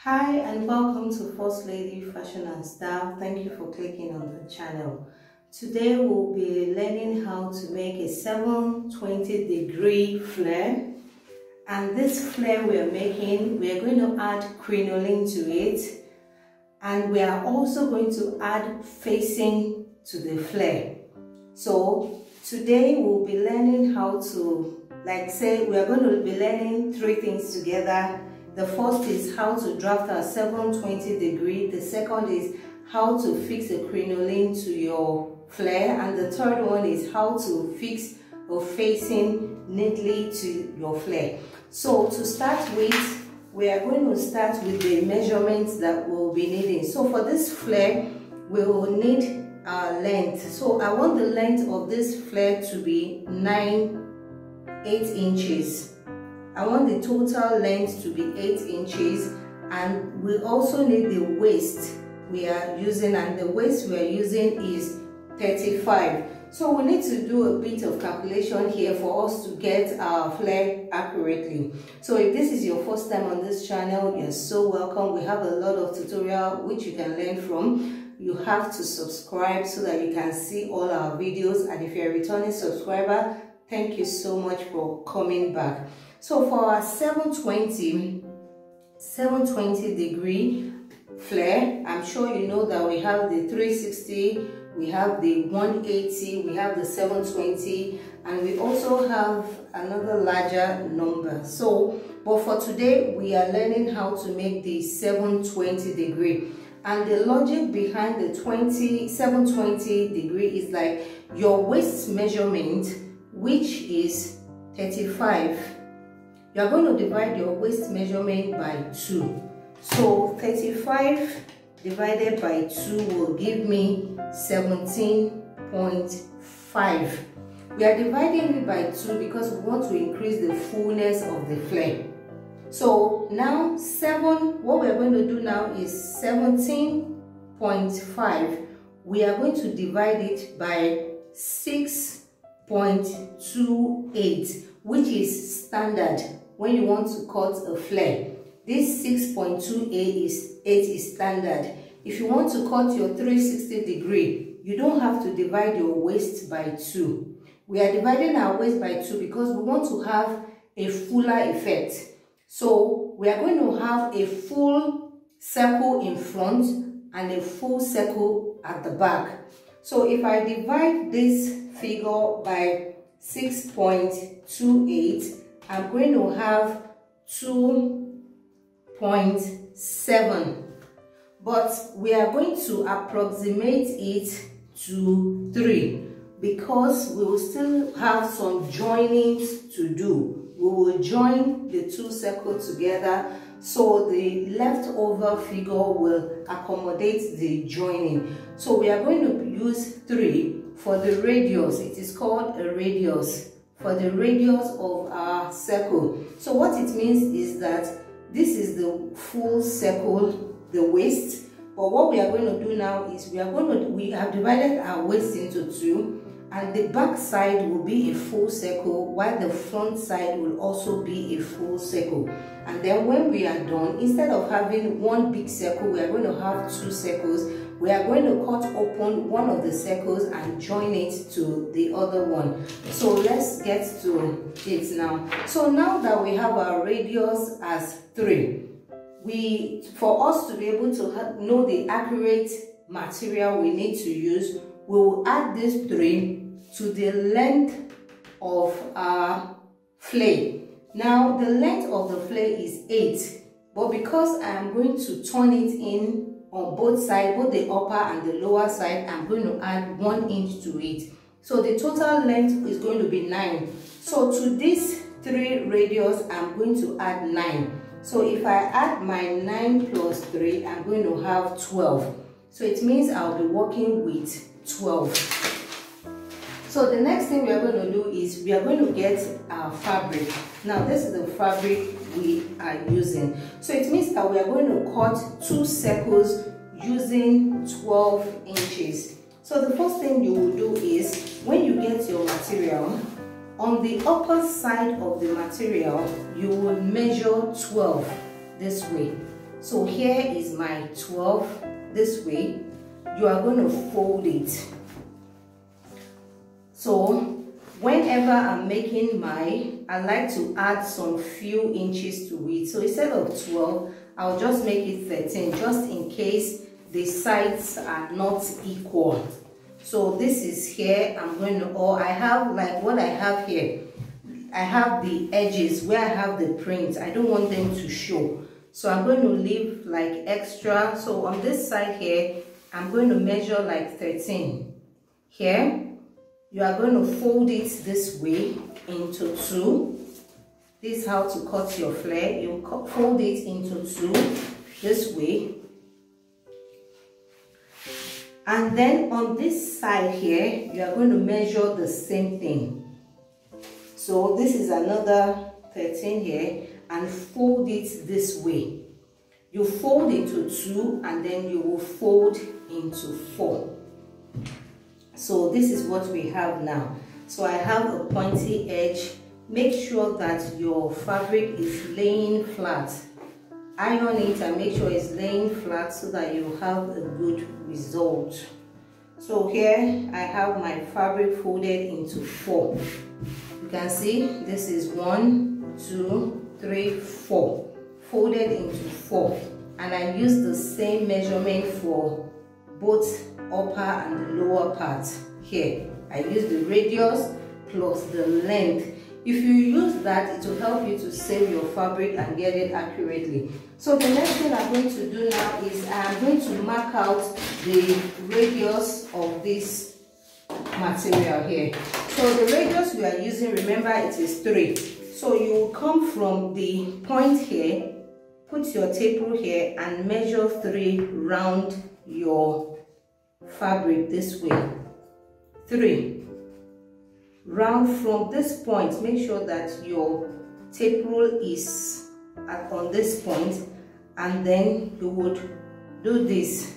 Hi and welcome to First Lady Fashion and Style. Thank you for clicking on the channel. Today we'll be learning how to make a 720-degree flare. And this flare we are making, we are going to add crinoline to it. And we are also going to add facing to the flare. So today we'll be learning how to, we are going to be learning three things together. The first is how to draft a 720-degree. The second is how to fix a crinoline to your flare. And the third one is how to fix a facing neatly to your flare. So to start with, we are going to start with the measurements that we'll be needing. So for this flare, we will need our length. So I want the length of this flare to be 8 inches. I want the total length to be 8 inches, and we also need the waist we are using, and the waist we are using is 35. So we need to do a bit of calculation here for us to get our flare accurately. So if this is your first time on this channel, you're so welcome. We have a lot of tutorial which you can learn from. You have to subscribe so that you can see all our videos, and if you're a returning subscriber, thank you so much for coming back. So for our 720-degree flare, I'm sure you know that we have the 360, we have the 180, we have the 720, and we also have another larger number. So, but for today, we are learning how to make the 720-degree. And the logic behind the 720-degree is like your waist measurement, which is 35. You are going to divide your waist measurement by 2. So 35 divided by 2 will give me 17.5. We are dividing it by 2 because we want to increase the fullness of the flare. So now what we are going to do now is 17.5. We are going to divide it by 6.28, which is standard when you want to cut a flare. This 6.28 is standard. If you want to cut your 360-degree, you don't have to divide your waist by 2. We are dividing our waist by 2 because we want to have a fuller effect. So we are going to have a full circle in front and a full circle at the back. So if I divide this figure by 6.28, I'm going to have 2.7, but we are going to approximate it to 3 because we will still have some joinings to do. We will join the two circles together, so the leftover figure will accommodate the joining. So we are going to use 3 for the radius. It is called a radius, for the radius of our circle. So what it means is that this is the full circle, the waist. But what we are going to do now is we have divided our waist into 2, and the back side will be a full circle, while the front side will also be a full circle. And then when we are done, instead of having one big circle, we are going to have 2 circles. We are going to cut open one of the circles and join it to the other one. So let's get to it now. So now that we have our radius as 3, for us to be able to know the accurate material we need to use, we will add this 3 to the length of our flare. Now the length of the flare is 8, but because I am going to turn it in on both sides, both the upper and the lower side, I'm going to add 1 inch to it. So the total length is going to be 9. So to this 3 radius, I'm going to add 9. So if I add my 9 plus 3, I'm going to have 12. So it means I'll be working with 12. So the next thing we are going to do is we are going to get our fabric. Now this is the fabric we are using. So it means that we are going to cut 2 circles using 12 inches. So the first thing you will do is, when you get your material, on the upper side of the material, you will measure 12 this way. So here is my 12 this way. You are going to fold it. So whenever I'm making I like to add some few inches to it. So instead of 12, I'll just make it 13, just in case the sides are not equal. So this is here, I'm going to, or I have like what I have here. I have the edges where I have the print. I don't want them to show. So I'm going to leave like extra. So on this side here, I'm going to measure like 13. Here, you are going to fold it this way into 2. This is how to cut your flare. You fold it into 2 this way. And then on this side here, you are going to measure the same thing. So this is another 13 here, and fold it this way. You fold into 2 and then you will fold into 4. So this is what we have now. So I have a pointy edge. Make sure that your fabric is laying flat. Iron it and make sure it's laying flat so that you have a good result. So here I have my fabric folded into 4. You can see this is 1, 2, 3, 4. Folded into 4. And I use the same measurement for both upper and lower part here. I use the radius plus the length. If you use that, it will help you to save your fabric and get it accurately. So the next thing I'm going to do now is I'm going to mark out the radius of this material here. So the radius we are using, remember, it is 3. So you will come from the point here, put your tape rule here and measure 3 round your fabric this way. 3. Round from this point. Make sure that your tape rule is on this point, and then you would do this,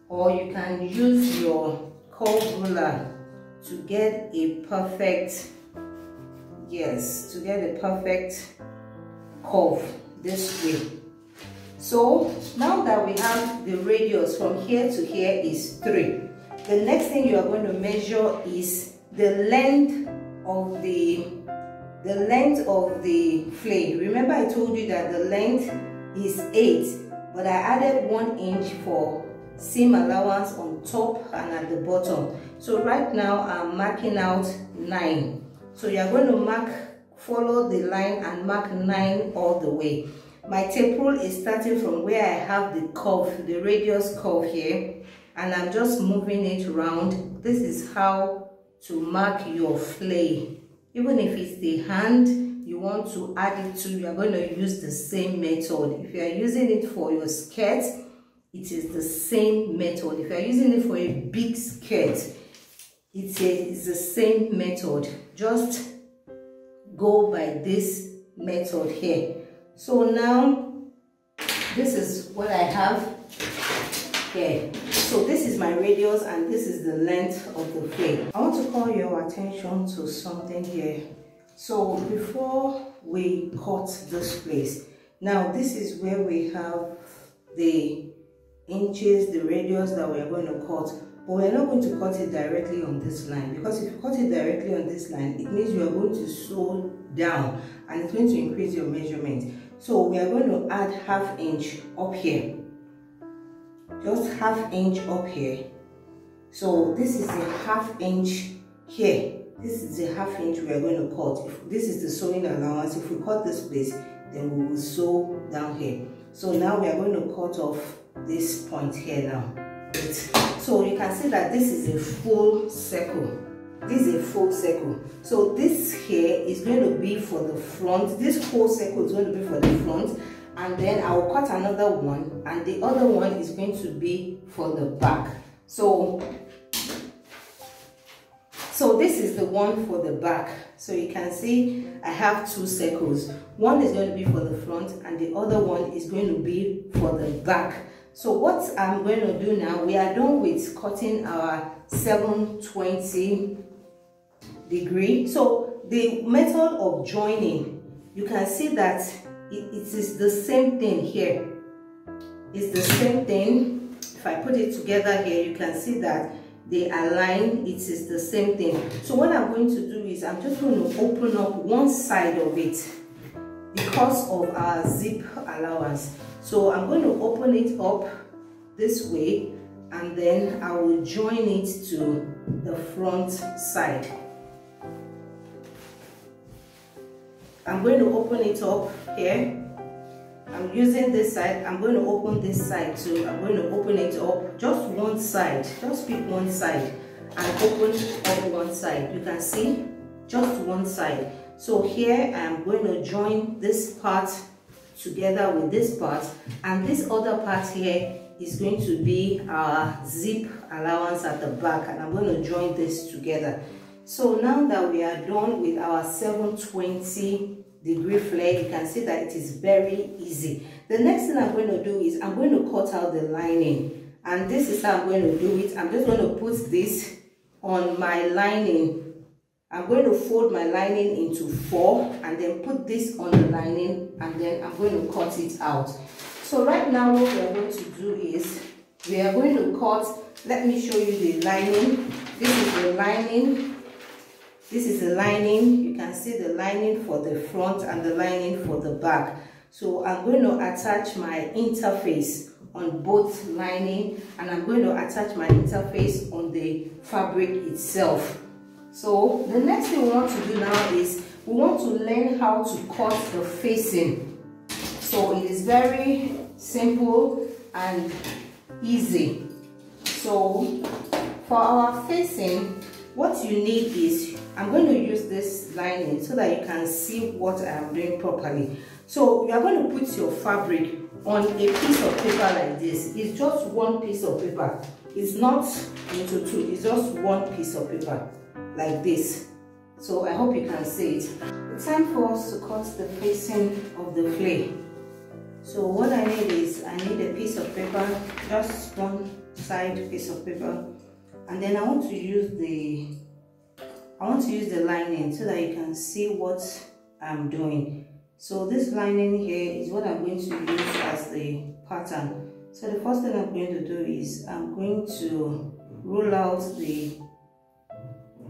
or you can use your curve ruler to get a perfect, yes, to get a perfect curve this way. So now that we have the radius from here to here is 3, the next thing you are going to measure is the length of the flare. Remember I told you that the length is 8, but I added 1 inch for seam allowance on top and at the bottom. So right now I'm marking out 9. So you are going to follow the line and mark 9 all the way. My tape rule is starting from where I have the curve, the radius curve here, and I'm just moving it around. This is how to mark your flare. Even if it's the hand you want to add it to, you are going to use the same method. If you are using it for your skirt, it is the same method. If you are using it for a big skirt, it is the same method. Just go by this method here. So now this is what I have here. So this is my radius and this is the length of the flare. I want to call your attention to something here. So before we cut this place, now this is where we have the inches, the radius that we are going to cut. But we are not going to cut it directly on this line, because if you cut it directly on this line, it means you are going to sew down and it's going to increase your measurement. So we are going to add ½ inch up here. Just ½ inch up here. So this is a ½ inch here. This is a ½ inch we are going to cut. If this is the sewing allowance, if we cut this place, then we will sew down here. So now we are going to cut off this point here now. So you can see that this is a full circle. This is a full circle. So this here is going to be for the front. This whole circle is going to be for the front. And then I will cut another one, and the other one is going to be for the back. So this is the one for the back. So you can see I have 2 circles. One is going to be for the front and the other one is going to be for the back. So what I'm going to do now, we are done with cutting our 720 degree. So the method of joining, you can see that it is the same thing here. it's the same thing. If I put it together here, you can see that they align. It is the same thing. So what I'm going to do is I'm just going to open up one side of it because of our zip allowance. So I'm going to open it up this way, and then I will join it to the front side. I'm going to open it up here. I'm using this side. I'm going to open this side too. I'm going to open it up just one side. Just pick one side and open up one side. You can see just one side. So here I'm going to join this part together with this part, and this other part here is going to be our zip allowance at the back, and I'm going to join this together. So now that we are done with our 720-degree flare, you can see that it is very easy. The next thing I'm going to do is I'm going to cut out the lining, and this is how I'm going to do it. I'm just going to put this on my lining. I'm going to fold my lining into 4 and then put this on the lining, and then I'm going to cut it out. So right now what we are going to do is we are going to cut. Let me show you the lining. This is the lining. This is the lining. You can see the lining for the front and the lining for the back. So I'm going to attach my interface on both lining, and I'm going to attach my interface on the fabric itself. So the next thing we want to do now is we want to learn how to cut the facing. So it is very simple and easy. So for our facing, what you need is, I'm going to use this lining so that you can see what I am doing properly. So you are going to put your fabric on a piece of paper like this. It's just one piece of paper. It's not into two. It's just one piece of paper like this. So I hope you can see it. It's time for us to cut the facing of the flare. So what I need is I need a piece of paper, just one side piece of paper, and then I want to use the lining so that you can see what I'm doing. So this lining here is what I'm going to use as the pattern. So the first thing I'm going to do is I'm going to roll out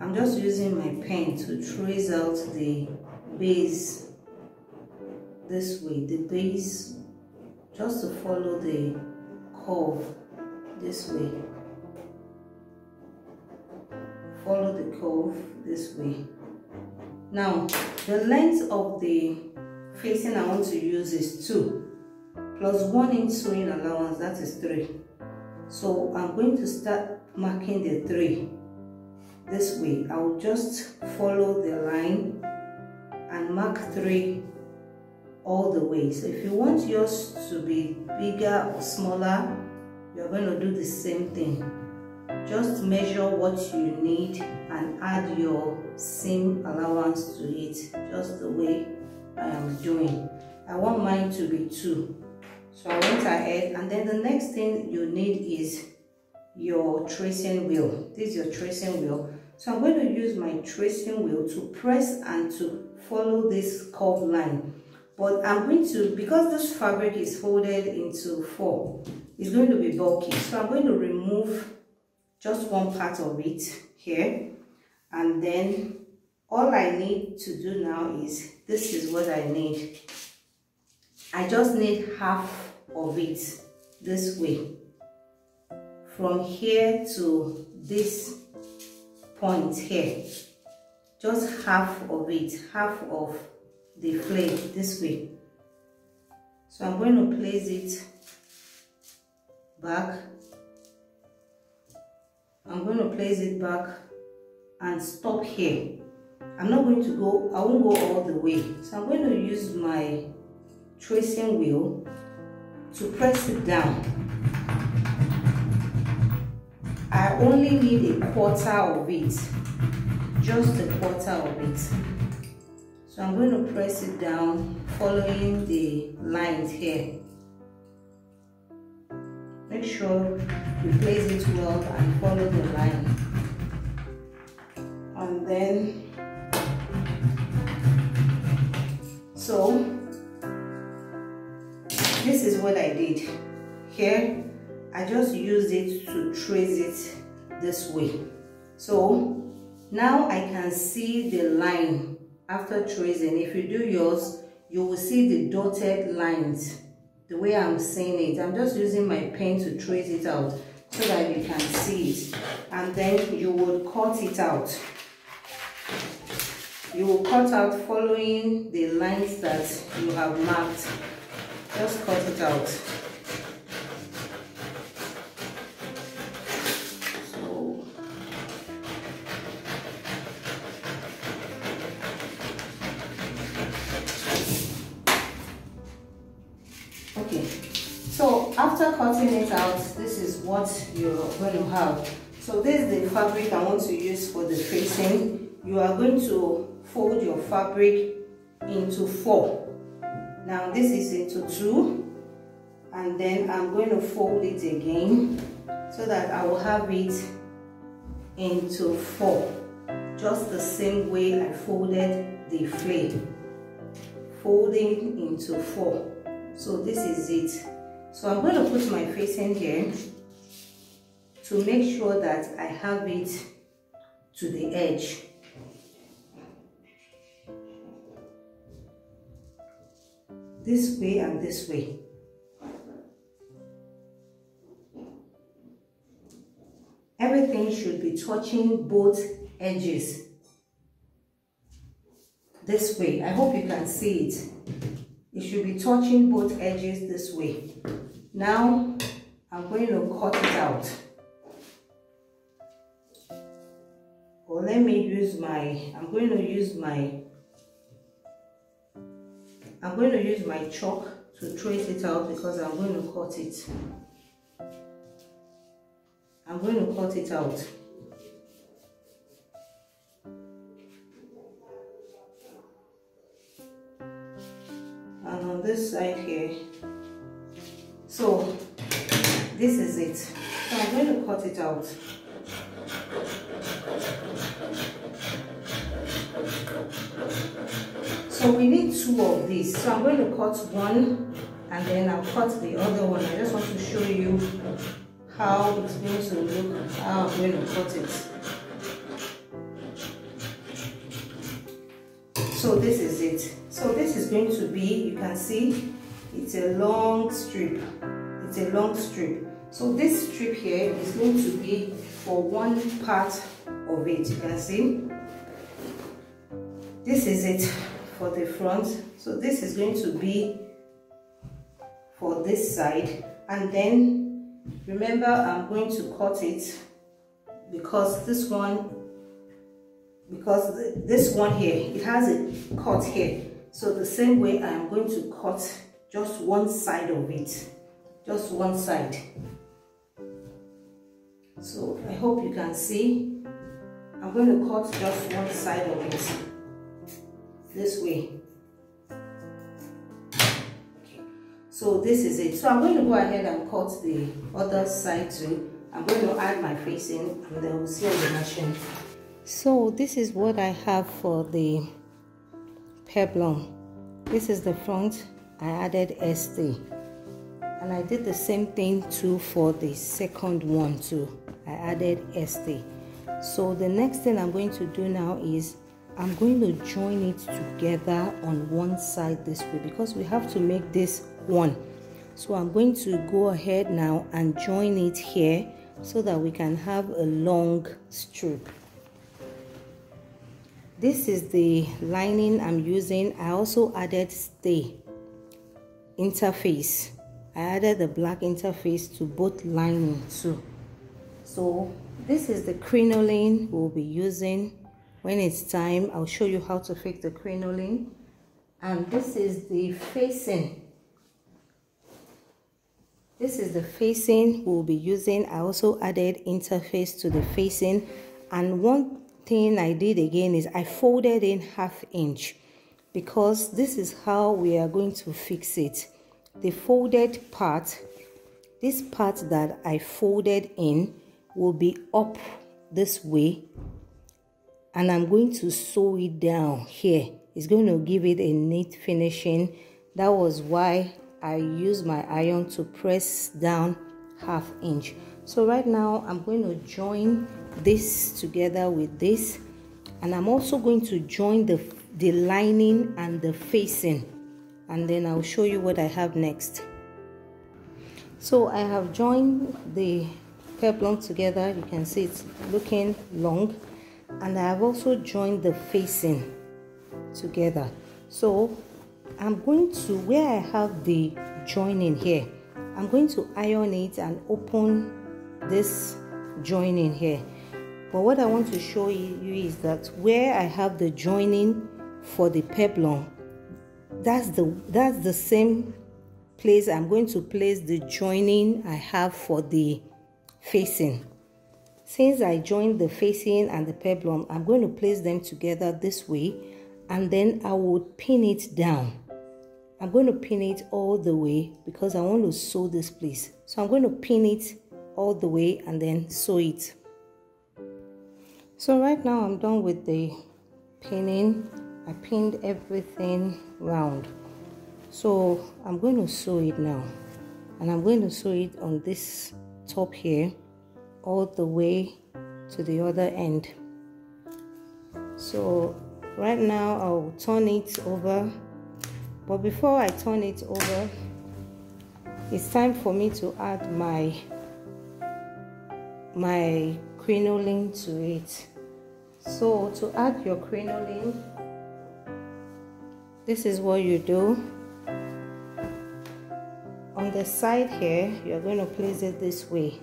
I'm just using my pen to trace out the base this way, the base, just to follow the curve this way. Follow the curve this way. Now the length of the facing I want to use is 2 plus 1 inch sewing allowance, that is 3. So I'm going to start marking the 3 this way. I will just follow the line and mark 3 all the way. So if you want yours to be bigger or smaller, you're going to do the same thing. Just measure what you need and add your seam allowance to it, just the way I am doing. I want mine to be 2. So I went ahead, and then the next thing you need is your tracing wheel. This is your tracing wheel. So I'm going to use my tracing wheel to press and to follow this curved line. But I'm going to, because this fabric is folded into 4, it's going to be bulky. So I'm going to remove just one part of it here, and then all I need to do now is, this is what I need. I just need half of it this way, from here to this point here, just half of it, half of the flare this way. So I'm going to place it back. I'm going to place it back and stop here. I'm not going to go, I won't go all the way. So I'm going to use my tracing wheel to press it down. I only need a quarter of it, just a quarter of it. So I'm going to press it down, following the lines here. Make sure you place it well and follow the line. And then, so this is what I did here, I just use it to trace it this way. So now I can see the line after tracing. If you do yours, you will see the dotted lines the way I'm seeing it. I'm just using my pen to trace it out so that you can see it, and then you would cut it out. You will cut out following the lines that you have marked. Just cut it out. So okay, so after cutting it out, this is what you're going to have. So this is the fabric I want to use for the facing. You are going to fold your fabric into 4. Now this is into 2, and then I'm going to fold it again so that I will have it into 4, just the same way I folded the flare, folding into 4. So this is it. So I'm going to put my facing here to make sure that I have it to the edge. This way and this way. Everything should be touching both edges. This way. I hope you can see it. It should be touching both edges this way. Now I'm going to cut it out. Or let me use I'm going to use my chalk to trace it out, because I'm going to cut it. I'm going to cut it out. And on this side here. So this is it. So I'm going to cut it out. So we need 2 of these. So I'm going to cut one and then I'll cut the other one. I just want to show you how it's going to look, how I'm going to cut it. So this is it. So this is going to be, you can see, it's a long strip. It's a long strip. So this strip here is going to be for one part of it. You can see. This is it for the front. So this is going to be for this side, and then remember I'm going to cut it because this one here, it has a cut here. So the same way I'm going to cut just one side of it, just one side. So I hope you can see. I'm going to cut just one side of it this way. Okay. So this is it. So I'm going to go ahead and cut the other side too. I'm going to add my facing and then we'll see on the machine. So this is what I have for the peplum. This is the front. I added ST, and I did the same thing too for the second one too. I added ST. So the next thing I'm going to do now is I'm going to join it together on one side this way, because we have to make this one. So I'm going to go ahead now and join it here so that we can have a long strip. This is the lining I'm using. I also added stay interface. I added the black interface to both lining too. So this is the crinoline we'll be using. When it's time, I'll show you how to fix the crinoline. And this is the facing. This is the facing we'll be using. I also added interface to the facing. And one thing I did again is I folded in 1/2 inch, because this is how we are going to fix it. The folded part, this part that I folded in will be up this way, and I'm going to sew it down here. It's going to give it a neat finishing. That was why I use my iron to press down 1/2 inch. So right now I'm going to join this together with this, and I'm also going to join the lining and the facing, and then I'll show you what I have next. So I have joined the peplum together. You can see it's looking long, and I have also joined the facing together. So I'm going to, where I have the joining here, I'm going to iron it and open this joining here. But what I want to show you is that where I have the joining for the peplum, that's the same place I'm going to place the joining I have for the facing. Since I joined the facing and the peplum, I'm going to place them together this way, and then I will pin it down. I'm going to pin it all the way because I want to sew this place. So I'm going to pin it all the way and then sew it. So right now I'm done with the pinning. I pinned everything round. So I'm going to sew it now, and I'm going to sew it on this top here all the way to the other end. So right now I'll turn it over, but before I turn it over, it's time for me to add my crinoline to it. So to add your crinoline, this is what you do. On the side here, you're going to place it this way,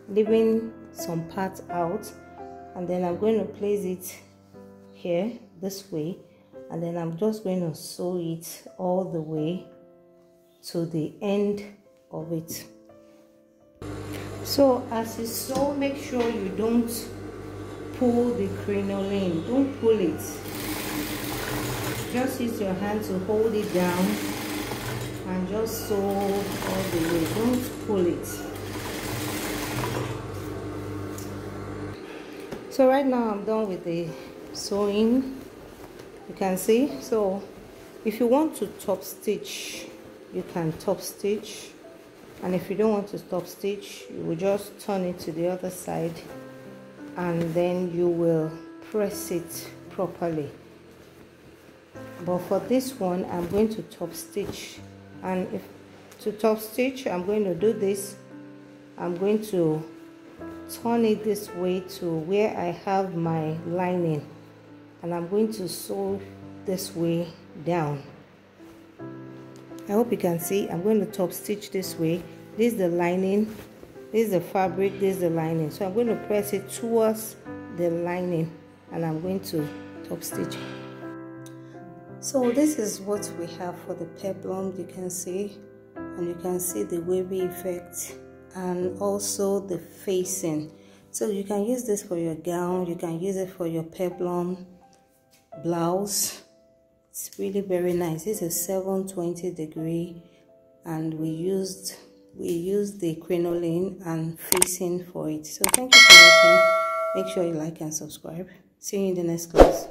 leaving some parts out, and then I'm going to place it here this way, and then I'm just going to sew it all the way to the end of it. So as you sew, make sure you don't pull the crinoline. Don't pull it. Just use your hand to hold it down and just sew all the way. Don't pull it. So right now I'm done with the sewing. You can see. So if you want to top stitch, you can top stitch, and if you don't want to top stitch, you will just turn it to the other side, and then you will press it properly. But for this one, I'm going to top stitch, and if to top stitch, I'm going to do this. I'm going to turn it this way to where I have my lining, and I'm going to sew this way down. I hope you can see. I'm going to top stitch this way. This is the lining, this is the fabric, this is the lining. So I'm going to press it towards the lining, and I'm going to top stitch. So this is what we have for the peplum. You can see, and you can see the wavy effect and also the facing. So you can use this for your gown, you can use it for your peplum blouse. It's really very nice. This is 720 degree, and we used the crinoline and facing for it. So thank you for watching. Make sure you like and subscribe. See you in the next class.